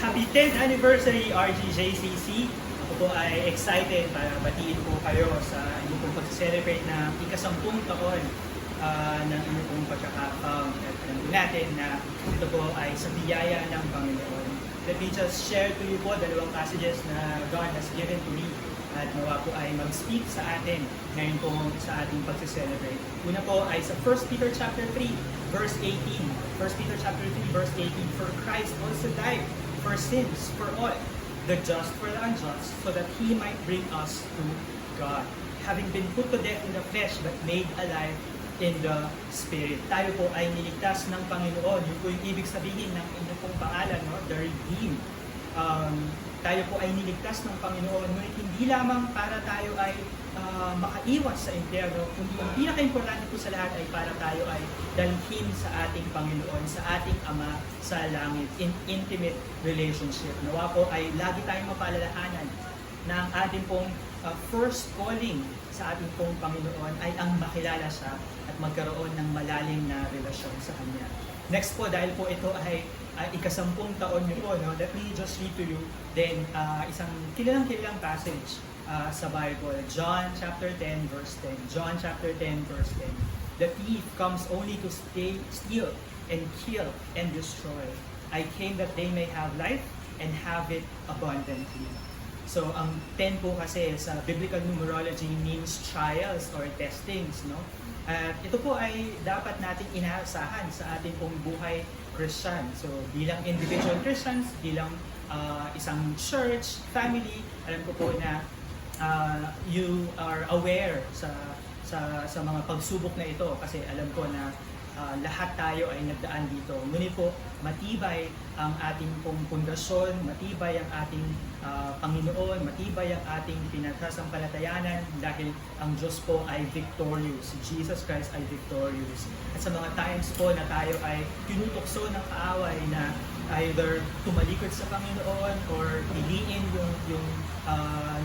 Happy 10th anniversary RGJCC! Ako po ay excited para batiin po kayo sa inyong pong pag-celebrate na ika-10 taon ng inyong pong pagkaka-found. At alam natin na ito po ay sa biyaya ng Panginoon. Let me just share to you po dalawang passages na God has given to me at nawa po ay mag-speak sa atin ngayon po sa ating pag-celebrate. Una po ay sa 1 Peter chapter 3 verse 18. 1 Peter chapter 3 verse 18, for Christ also died for sins for all, the just for the unjust, so that He might bring us to God, having been put to death in the flesh but made alive in the Spirit. Tayo po ay niligtas ng Panginoon. Yun po yung ibig sabihin ng inyong pong pangalan, no? The redeemed. Tayo po ay niligtas ng Panginoon, ngunit hindi lamang para tayo ay makaiwas sa impyerno, kundi ang pinaka-importante po sa lahat ay para tayo ay dalhin sa ating Panginoon, sa ating Ama sa langit, in intimate relationship. Nawa po ay lagi tayong mapalalahanan na ang ating pong first calling sa ating pong Panginoon ay ang makilala siya at magkaroon ng malalim na relasyon sa Kanya. Next po, dahil po ito ay ika-10 taon nyo po, no? Let me just read to you then isang kilalang passage sa Bible. John chapter 10 verse 10. John chapter 10 verse 10. The thief comes only to steal and kill and destroy. I came that they may have life and have it abundantly. So, ang 10 po kasi sa biblical numerology means trials or testings, no? At ito po ay dapat nating inaasahan sa ating pong buhay Christian. So, bilang individual Christians, bilang isang church, family, alam ko po na you are aware sa mga pagsubok na ito kasi alam ko na lahat tayo ay nagdaan dito. Ngunit po, matibay ang ating pong pundasyon, matibay ang ating Panginoon, matibay ang ating pinagsasampalatayanan dahil ang Diyos po ay victorious. Jesus Christ ay victorious. At sa mga times po na tayo ay tinutokso ng kaaway na either tumalikod sa Panginoon or piliin yung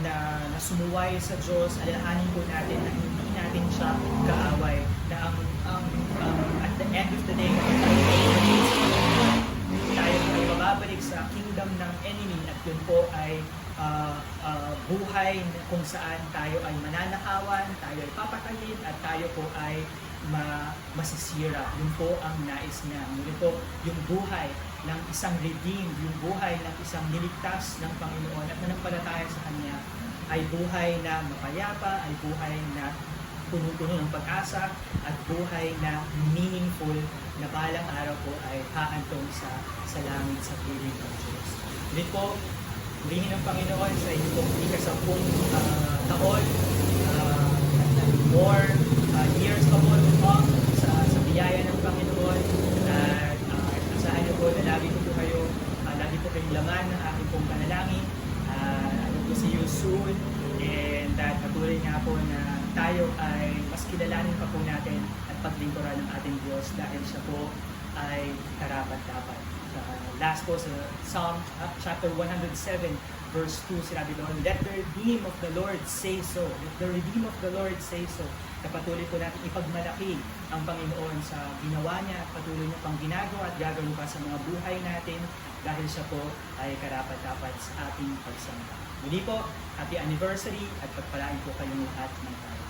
na sumuway sa Diyos, alalahanin po natin na hindi natin siya kaaway, na at the end of the day, tayo ay mababalik sa kingdom ng enemy at yun po ay buhay kung saan tayo ay mananakawan, tayo ay papatayin at tayo po ay masisira. Yun po ang nais niya. Yun po yung buhay ng isang redeemed, yung buhay ng isang niligtas ng Panginoon at manampalataya sa Kanya ay buhay na mapayapa, ay buhay na puno-puno ng pag-asa at buhay na meaningful na balang araw po ay haantong sa langit sa piling ng Diyos. Ulit po, purihin ng Panginoon sa inyo pong ika-10 taon, more years pa po sa biyaya ng Panginoon at asahan niyo po na lagi po kayo, lagi po kayong laman ng aking pong panalangin. I hope to see you soon and patuloy nga po na tayo ay mas kilalanin pa po natin at paglingkuran ng ating Diyos dahil siya po ay karapat-dapat. Last po sa Psalm chapter 107 verse 2, sinabi doon, let the redeem of the Lord say so. Let the redeem of the Lord say so. Na patuloy po natin ipagmalaki ang Panginoon sa ginawa niya at patuloy niya pang ginagawa at gagawin pa sa mga buhay natin dahil siya po ay karapat-dapat sa ating pagsamba. Muli po, happy anniversary at pagpalain po kayong lahat ng tayo.